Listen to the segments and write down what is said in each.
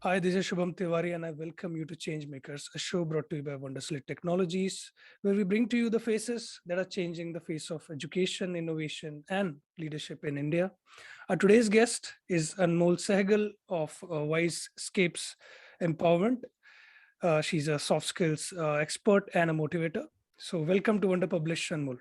Hi, this is Shubham Tiwari, and I welcome you to Changemakers, a show brought to you by Wonderslate Technologies, where we bring to you the faces that are changing the face of education, innovation, and leadership in India. Our today's guest is Anmol Sehgal of Wisescapes Empowerment. She's a soft skills expert and a motivator. So, welcome to Wonder Publish, Anmol.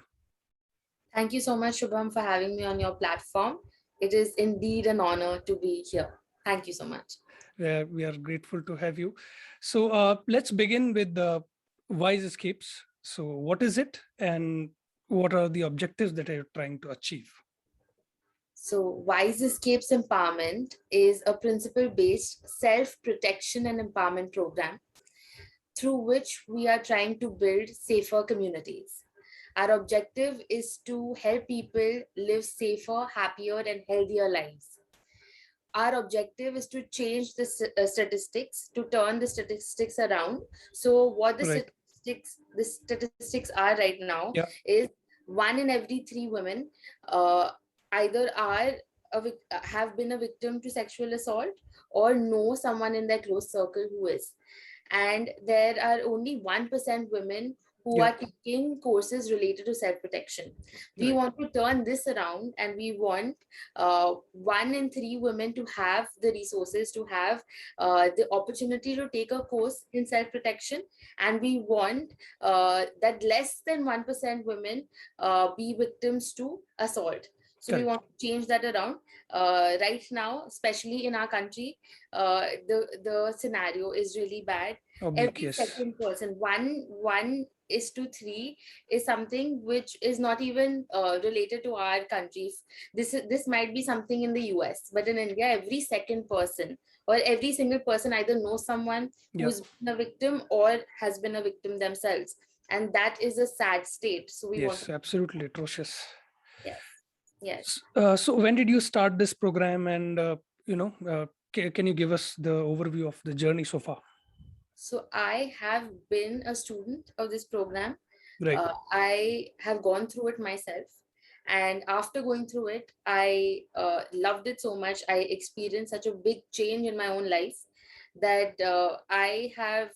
Thank you so much, Shubham, for having me on your platform. It is indeed an honor to be here. Thank you so much. We are grateful to have you. So, let's begin with the Wise Escapes. So, what is it, and what are the objectives that you're trying to achieve? So, Wise Escapes Empowerment is a principle based self protection and empowerment program through which we are trying to build safer communities. Our objective is to help people live safer, happier, and healthier lives. Our objective is to change the statistics, to turn the statistics around. So what Right. the statistics are right now Yeah. is 1 in every 3 women uh, either are have been a victim to sexual assault or know someone in their close circle who is, and there are only 1% women who Yeah. are taking courses related to self protection. We Right. want to turn this around, and we want 1 in 3 women to have the resources, to have the opportunity to take a course in self protection. And we want that less than 1% women be victims to assault. So we Correct. want to change that around. Right now, especially in our country, the scenario is really bad. Oblique. Every Yes. second person, one is to three, is something which is not even related to our country. This might be something in the US, but in India, every second person or every single person either knows someone Yeah. who's been a victim or has been a victim themselves, and that is a sad state. So we want to, Yes. Absolutely atrocious. yes, yes. So, when did you start this program, and can you give us the overview of the journey so far? So I have been a student of this program. Right. I have gone through it myself. And after going through it, I loved it so much. I experienced such a big change in my own life that I have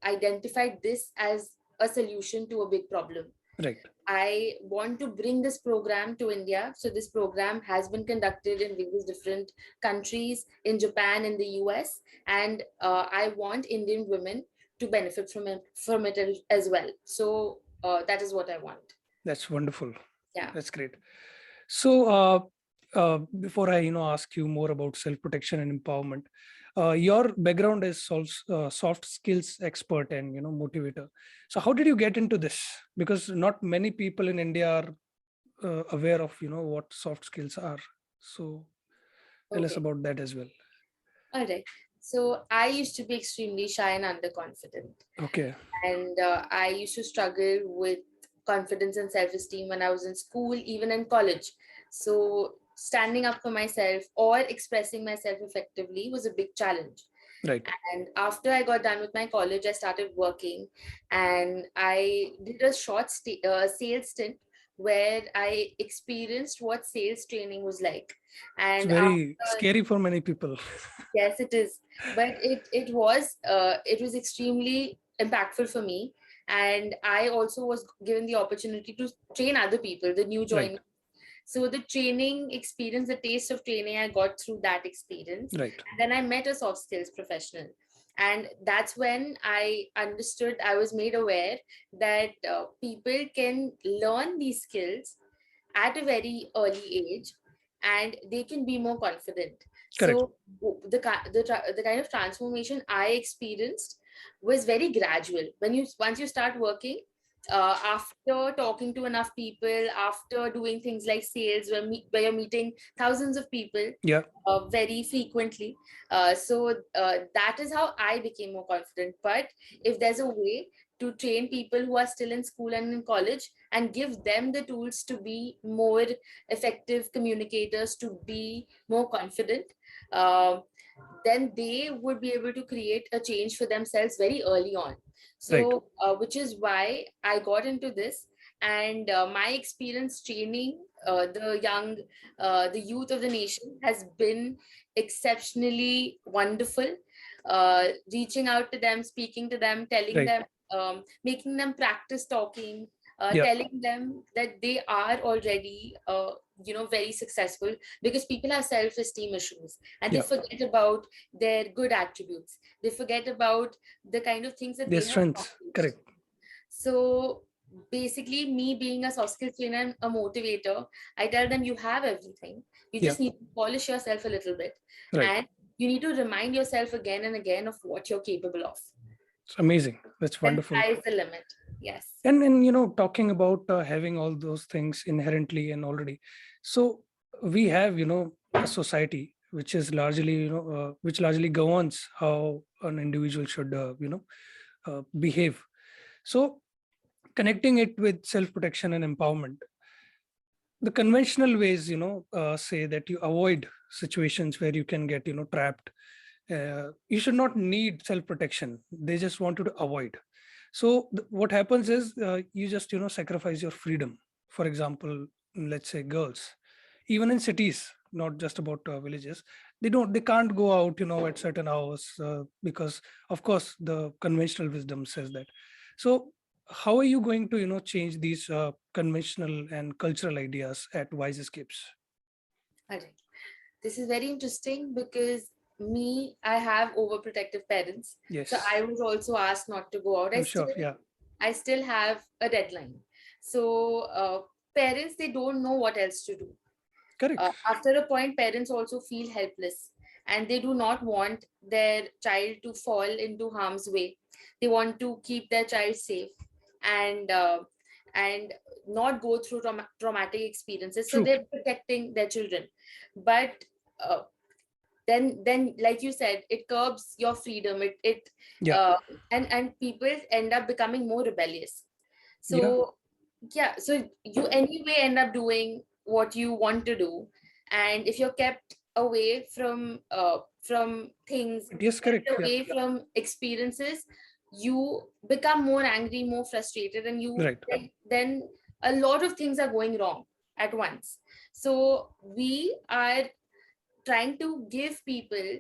identified this as a solution to a big problem. Right. I want to bring this program to India. So this program has been conducted in various different countries, in Japan, in the US, and I want Indian women to benefit from it as well. So that is what I want. That's wonderful. Yeah. That's great. So, before I ask you more about self protection and empowerment, your background is soft skills expert and motivator. So, how did you get into this? Because not many people in India are aware of what soft skills are. So, tell us Okay. about that as well. All right. So I used to be extremely shy and underconfident, Okay. and I used to struggle with confidence and self-esteem when I was in school, even in college. So standing up for myself or expressing myself effectively was a big challenge. Right. And after I got done with my college, I started working, and I did a short sales stint where I experienced what sales training was like. It's And very after, scary for many people. yes, it is, but it was extremely impactful for me. And I also was given the opportunity to train other people, the new Right. joiners. So the training experience, the taste of training, I got through that experience. Right. And then I met a soft skills professional. And that's when I understood, I was made aware that people can learn these skills at a very early age, and they can be more confident. Correct. So the kind of transformation I experienced was very gradual. When you once you start working, after talking to enough people, after doing things like sales, where you're meeting thousands of people Yeah. very frequently. That is how I became more confident. But if there's a way to train people who are still in school and in college and give them the tools to be more effective communicators, to be more confident, uh, then they would be able to create a change for themselves very early on. Right. So, which is why I got into this. And my experience training the youth of the nation has been exceptionally wonderful. Reaching out to them, speaking to them, telling Right. them, making them practice talking, Yeah. telling them that they are already, very successful, because people have self-esteem issues and they Yeah. forget about their good attributes. They forget about the kind of things that Their they have strengths. accomplished. Correct. So basically, me being a soft skill trainer and a motivator, I tell them you have everything. You Yeah. just need to polish yourself a little bit. Right. And you need to remind yourself again and again of what you're capable of. It's amazing. That's And wonderful. sky is the limit. Yes. And talking about having all those things inherently and already, so we have a society which is largely which largely governs how an individual should behave. So connecting it with self protection and empowerment, the conventional ways say that you avoid situations where you can get trapped. You should not need self protection, they just want you to avoid. So what happens is you just sacrifice your freedom. For example, let's say girls, even in cities, not just about villages, they can't go out at certain hours because of course the conventional wisdom says that. So how are you going to change these conventional and cultural ideas at Wise Escapes? All right. This is very interesting because I have overprotective parents. So Yes, I was also asked not to go out. I'm sure. Yeah. I still have a deadline. So parents, they don't know what else to do. Correct. After a point, parents also feel helpless and they do not want their child to fall into harm's way. They want to keep their child safe and and not go through traumatic experiences. So True. they're protecting their children. But uh, then like you said, it curbs your freedom. It Yeah. uh, and people end up becoming more rebellious. Yeah. So yeah, so you anyway end up doing what you want to do, and if you're kept away from things, Yes, correct. kept Yeah. away from experiences, you become more angry, more frustrated, and Right. then a lot of things are going wrong at once. So we are trying to give people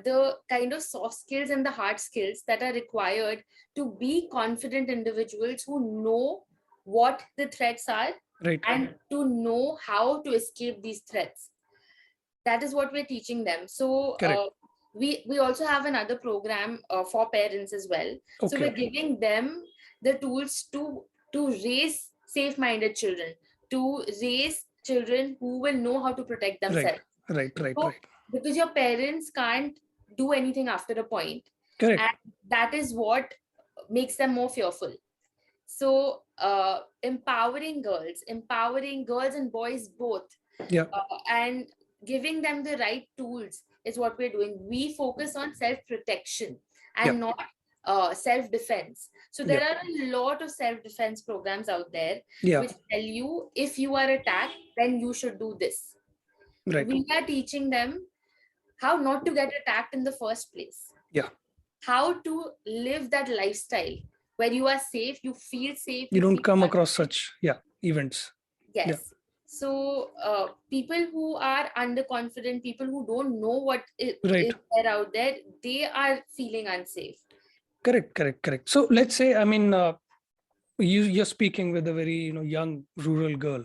the kind of soft skills and the hard skills that are required to be confident individuals who know what the threats are Right. and to know how to escape these threats. That is what we're teaching them. So Correct. we also have another program for parents as well. So Okay. we're giving them the tools to raise safe-minded children, to raise children who will know how to protect Right. themselves. Right. Right. So, Right. because your parents can't do anything after a point, Correct. and that is what makes them more fearful. So, empowering girls and boys both, Yeah. and giving them the right tools is what we're doing. We focus on self protection Yeah. and not self defense. So, Yeah. there are a lot of self defense programs out there Yeah. which tell you if you are attacked, then you should do this. Right. We are teaching them how not to get attacked in the first place, Yeah. how to live that lifestyle where you are safe, you feel safe, You you don't feel come across confident. such events. Yeah. Yes. So people who are underconfident, people who don't know what Right. is there out there, they are feeling unsafe. Correct. Correct. Correct. So let's say, I mean, you're speaking with a very young rural girl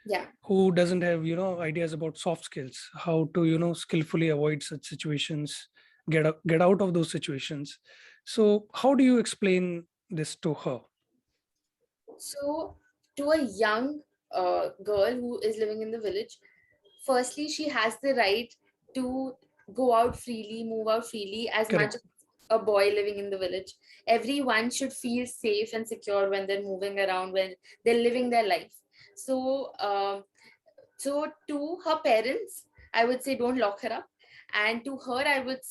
Yeah. who doesn't have ideas about soft skills, how to skillfully avoid such situations, get out of those situations. So how do you explain this to her? So to a young girl who is living in the village, firstly, she has the right to go out freely, move out freely, as much Correct. as a boy living in the village. Everyone should feel safe and secure when they're moving around, when they're living their life. So, so to her parents, I would say don't lock her up. And to her, I would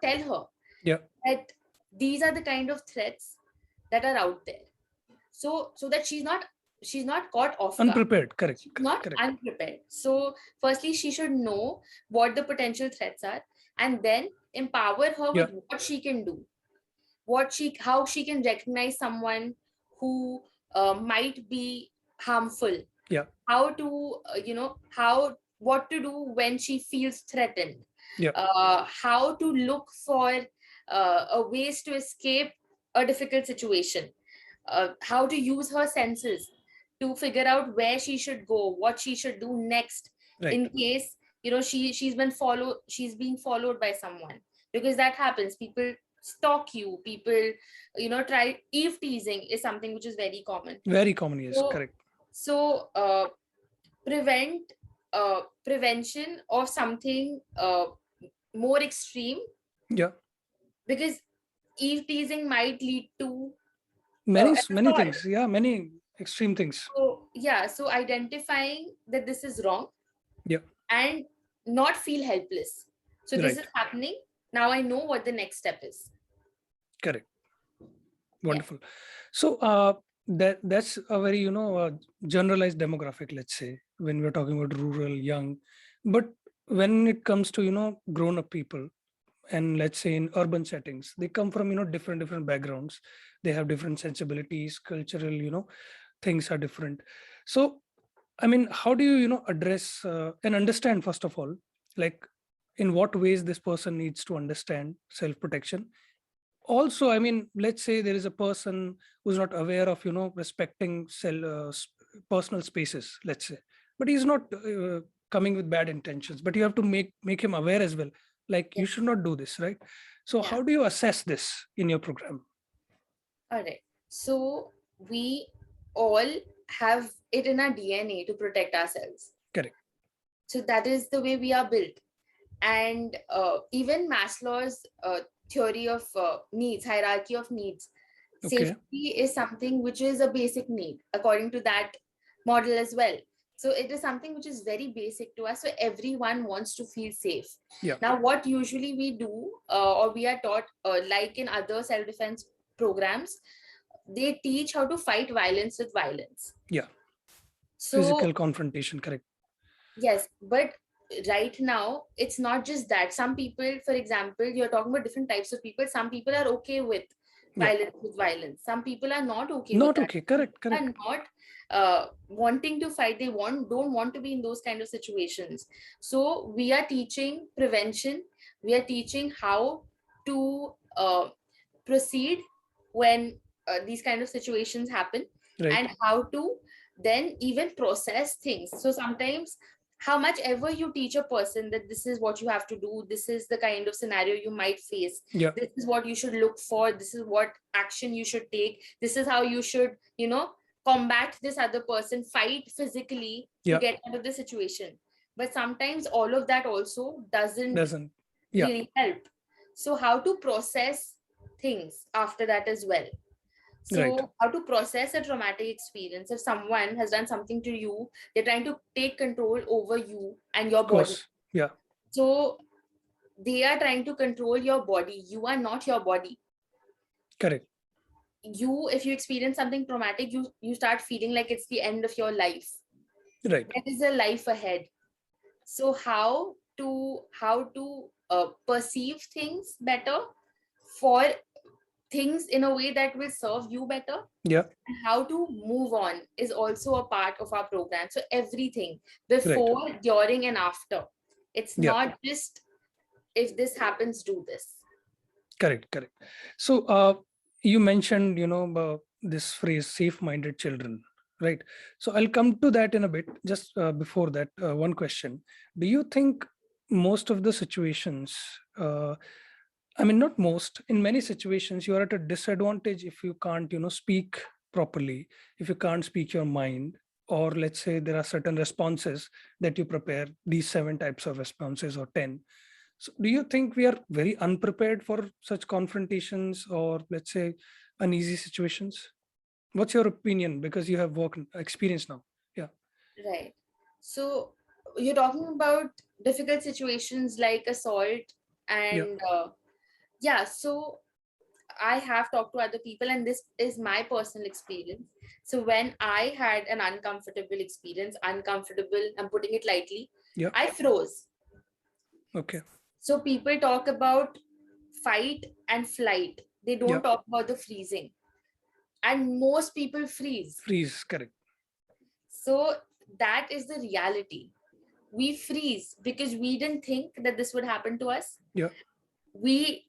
tell her Yeah. that these are the kind of threats that are out there. So that she's not caught off guard, Unprepared. Correct. she's Correct. not Correct. unprepared. So firstly, she should know what the potential threats are, and then empower her Yeah. with what she can do, how she can recognize someone who might be harmful, Yeah. how to what to do when she feels threatened, Yeah. how to look for a ways to escape a difficult situation, how to use her senses to figure out where she should go, what she should do next Right. in case she's being followed by someone, because that happens. People stalk you, people try. Eve teasing is something which is very common. Very common. Yes. So Correct. so prevention of something more extreme, Yeah. because eve teasing might lead to an Many assault. things. Yeah. Many extreme things. So yeah, so identifying that this is wrong Yeah. and not feel helpless. So this Right. is happening. Now I know what the next step is. Correct. Yeah. Wonderful. So that's a very generalized demographic, let's say, when we're talking about rural, young. But when it comes to grown up people, and let's say in urban settings, they come from different backgrounds. They have different sensibilities, cultural things are different. So I mean, how do you address and understand, first of all, like in what ways this person needs to understand self protection? Also, I mean, let's say there is a person who's not aware of respecting personal spaces, let's say, but he's not coming with bad intentions, but you have to make him aware as well, like Yeah. you should not do this, right? So Yeah. how do you assess this in your program? All right. So we all have it in our DNA to protect ourselves. Correct. So that is the way we are built. And even Maslow's theory of needs, hierarchy of needs, Okay. safety is something which is a basic need according to that model as well. So it is something which is very basic to us. So everyone wants to feel safe. Yeah. Now, what usually we do, or we are taught, like in other self-defense programs, they teach how to fight violence with violence. Yeah. So Physical confrontation. Correct. yes, but right now it's not just that. Some people, for example, you're talking about different types of people. Some people are okay with Yeah. violence. Some people are not okay with Not that. okay. Some Correct. people Correct. are not wanting to fight. They don't want to be in those kind of situations. So we are teaching prevention. We are teaching how to proceed when these kind of situations happen, Right. and how to then even process things. So sometimes, how much ever you teach a person that this is what you have to do, this is the kind of scenario you might face, Yeah. this is what you should look for, this is what action you should take, this is how you should combat this other person, fight physically to Yeah. get out of the situation. But sometimes all of that also doesn't Doesn't. Yeah. really help. So how to process things after that as well. Right. So how to process a traumatic experience. If someone has done something to you, they're trying to take control over you and your Of body. course. Yeah. So they are trying to control your body. You are not your body. Correct. If you experience something traumatic, you start feeling like it's the end of your life. Right. There is a life ahead. So how to perceive things better, for things in a way that will serve you better, Yeah. and how to move on is also a part of our program. So everything Right. before, during, and after. It's Yeah. not just if this happens, do this. Correct. Correct. So you mentioned this phrase safe-minded children, right? So I'll come to that in a bit. Just before that, one question: do you think most of the situations, I mean, not most, in many situations, you are at a disadvantage if you can't speak properly, if you can't speak your mind, or let's say there are certain responses that you prepare, these 7 types of responses or 10. So do you think we are very unprepared for such confrontations, or let's say uneasy situations? What's your opinion? Because you have work experience now. Yeah. Right. So you're talking about difficult situations like assault, Yeah. and yeah, so I have talked to other people, and this is my personal experience. So when I had an uncomfortable experience, uncomfortable, I'm putting it lightly, Yeah. I froze. Okay. So people talk about fight and flight. They Yeah. don't talk about the freezing. And most people freeze. Freeze. Correct. So that is the reality. We freeze because we didn't think that this would happen to us. Yeah. We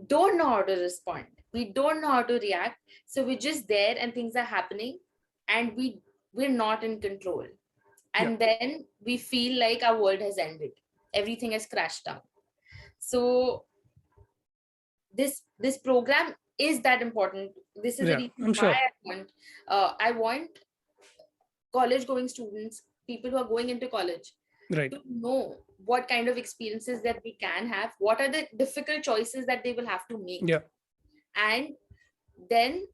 don't know how to respond. We don't know how to react. So we're just there and things are happening and we're not in control. And then we feel like our world has ended. Everything has crashed down. So this program is that important. This is the Yeah, reason I'm why sure. I want college going students, people who are going into college, Right. to know what kind of experiences that we can have, what are the difficult choices that they will have to make, Yeah. and then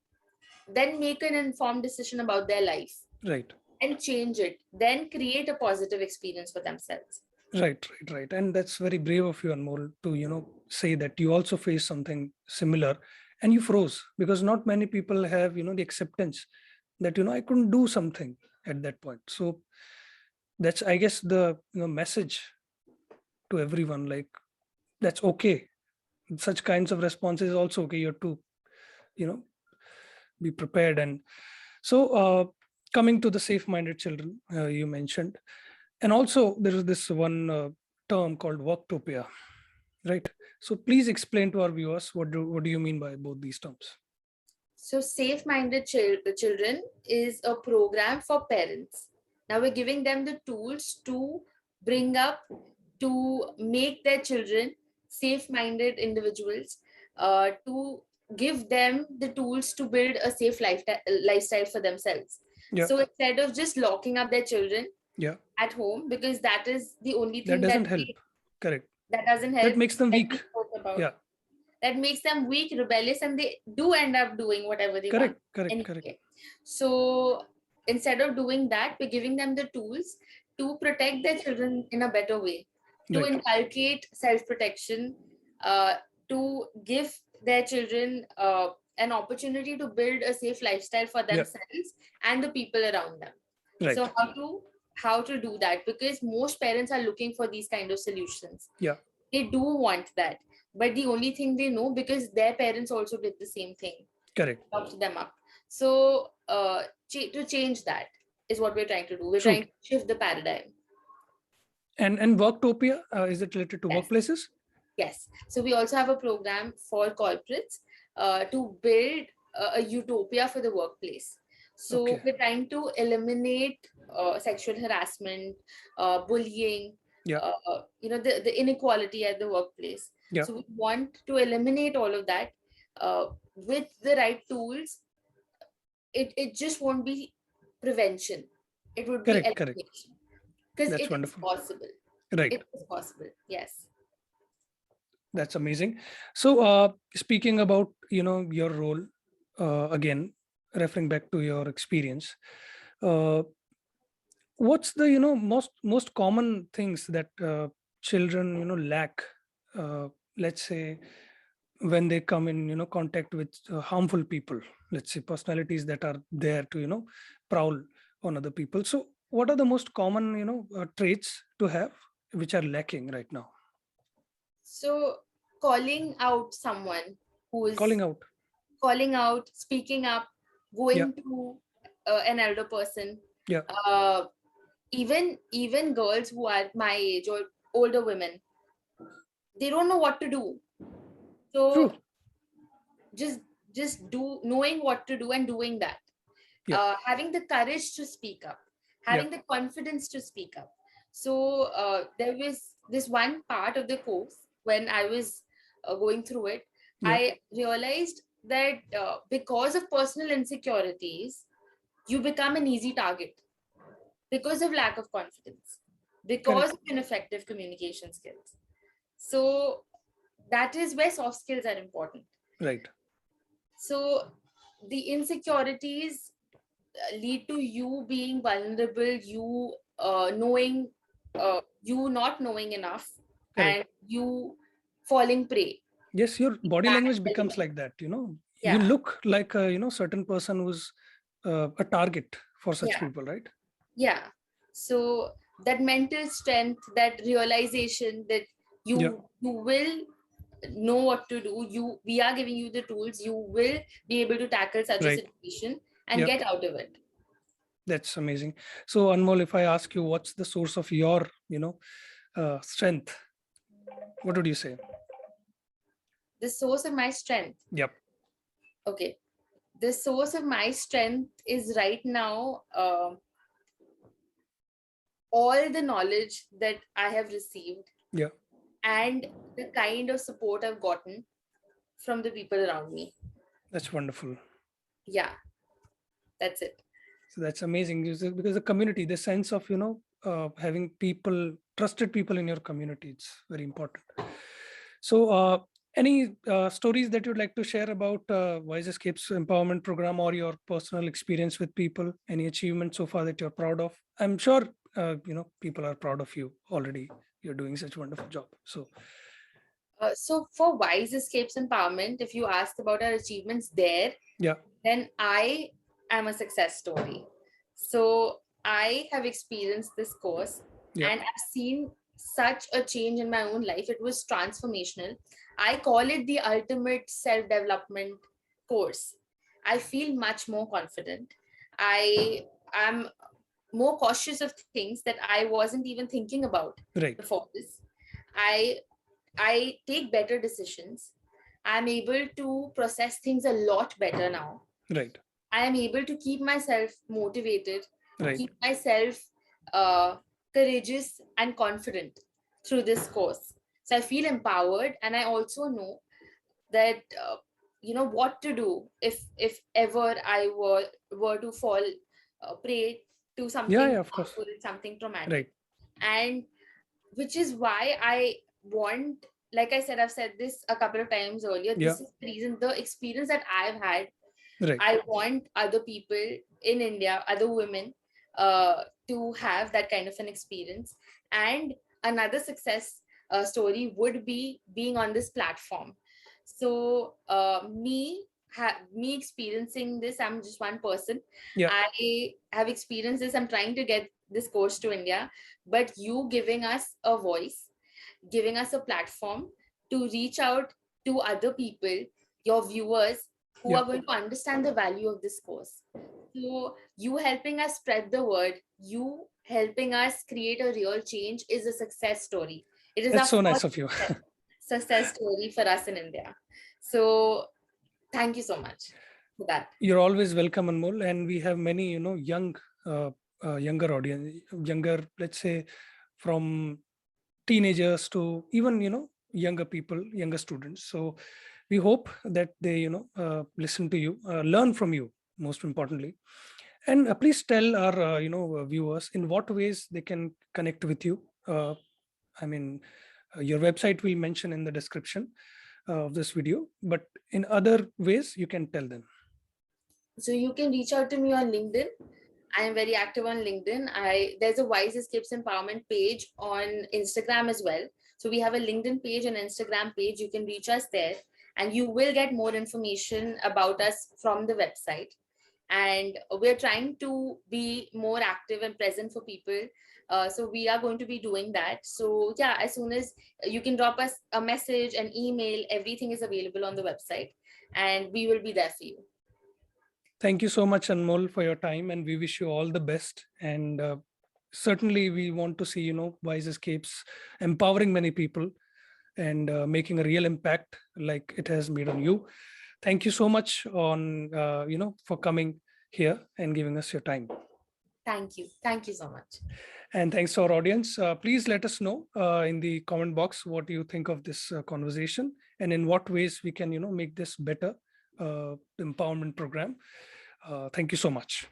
make an informed decision about their life Right. and change it, then create a positive experience for themselves. Right. And that's very brave of you, Anmol, to, say that you also face something similar and you froze, because not many people have, the acceptance that, I couldn't do something at that point. So that's, I guess, the message to everyone, like, that's okay. Such kinds of responses is also okay. You have to, you know, be prepared. And so coming to the safe-minded children, you mentioned, and also there is this one term called worktopia, right? So please explain to our viewers, what do you mean by both these terms? So SafeMinded Children is a program for parents. Now we're giving them the tools to bring up, to make their children safe-minded individuals, to give them the tools to build a safe lifestyle for themselves. Yeah. So instead of just locking up their children Yeah. at home, because that is the only That thing doesn't help. Correct. that doesn't help, That makes them like we weak. spoke about, Yeah. that makes them weak, rebellious, and they do end up doing whatever they want Correct. anyway. So instead of doing that, we're giving them the tools to protect their children in a better way, to Right. inculcate self-protection, to give their children an opportunity to build a safe lifestyle for Yeah. themselves and the people around them. Right. So how to do that? Because most parents are looking for these kind of solutions. Yeah. They do want that, but the only thing they know, because their parents also did the same thing, Correct. locked them up. So to change that is what we're trying to do. We're True. trying to shift the paradigm. And worktopia, is it related to Yes. workplaces? Yes. So we also have a program for corporates to build a utopia for the workplace. So Okay. we're trying to eliminate sexual harassment, bullying, Yeah. the inequality at the workplace. Yeah. So we want to eliminate all of that with the right tools. It just won't be prevention. It would be Correct. elimination, because That's it is wonderful. possible. Right. It is possible. Yes. That's amazing. So speaking about, your role, again, referring back to your experience, uh, what's the, most common things that children, lack, let's say, when they come in, contact with harmful people, let's say personalities that are there to, prowl on other people. So what are the most common, traits to have which are lacking right now? So calling out someone who is Calling out. calling out, speaking up, Yeah. going to an elder person, Yeah. uh, even girls who are my age or older women, they don't know what to do. So True. just do, knowing what to do and doing that, Yeah. having the courage to speak up, Yeah. having the confidence to speak up. So there was this one part of the course when I was going through it, Yeah. I realized that because of personal insecurities, you become an easy target because of lack of confidence, because Correct. of ineffective communication skills. So that is where soft skills are important. Right. So the insecurities lead to you being vulnerable, you you not knowing enough, and Correct. you falling prey. Yes, your body That language becomes element. like that. You Yeah, look like a, certain person who's a target for such yeah, people, right? yeah. So that mental strength, that realization that Yeah. you will know what to do, we are giving you the tools, you will be able to tackle such a Right. situation and Yeah. get out of it. That's amazing. So Anmol, if I ask you, what's the source of your, strength? What would you say? The source of my strength. Yep. Okay. The source of my strength is right now all the knowledge that I have received Yeah. and the kind of support I've gotten from the people around me. That's wonderful. Yeah, that's it. So that's amazing because the community, the sense of, having people, trusted people in your community, it's very important. So, any stories that you'd like to share about Wise Escapes Empowerment Program or your personal experience with people? Any achievement so far that you're proud of? I'm sure, people are proud of you already. You're doing such a wonderful job. So, So for Wise Escapes Empowerment, if you asked about our achievements there, yeah, then I am a success story. So I have experienced this course yeah, and I've seen such a change in my own life. It was transformational. I call it the ultimate self development course. I feel much more confident. I am more cautious of things that I wasn't even thinking about right, before this. I I take better decisions. I'm able to process things a lot better now. right, I am able to keep myself motivated, right. keep myself uh, courageous and confident through this course. So I feel empowered, and I also know that what to do if ever I were to fall prey to Yeah, something yeah, of course. harmful, something traumatic, Right. and which is why I want, like I said, I've said this a couple of times earlier. Yeah, This is the reason, the experience that I've had, right. I want other people in India, other women, to have that kind of an experience. And another success story would be being on this platform. So me experiencing this, I'm just one person. Yeah, I have experienced this. I'm trying to get this course to India, but you giving us a voice, giving us a platform to reach out to other people, your viewers, who yeah. are going to understand the value of this course. So, you helping us spread the word, you helping us create a real change is a success story. It is That's our so nice first of you. success story for us in India. So, thank you so much for that. You're always welcome, Anmol. And we have many, uh, younger audience, younger, let's say, from teenagers to even, younger people, younger students. So we hope that they, listen to you, learn from you, most importantly. And please tell our, viewers in what ways they can connect with you. I mean, your website will mention in the description of this video, but in other ways you can tell them. So you can reach out to me on LinkedIn. I am very active on LinkedIn. There's a Wise Escapes Empowerment page on Instagram as well. So we have a LinkedIn page and Instagram page. You can reach us there, and you will get more information about us from the website. And we're trying to be more active and present for people. So we are going to be doing that. So yeah, as soon as you can drop us a message, an email, everything is available on the website, and we will be there for you. Thank you so much, Anmol, for your time, and we wish you all the best. And certainly, we want to see, Wise Escapes empowering many people and making a real impact like it has made on you. Thank you so much for coming here and giving us your time. Thank you. Thank you so much. And thanks to our audience. Please let us know in the comment box what you think of this conversation and in what ways we can, make this better empowerment program. Thank you so much.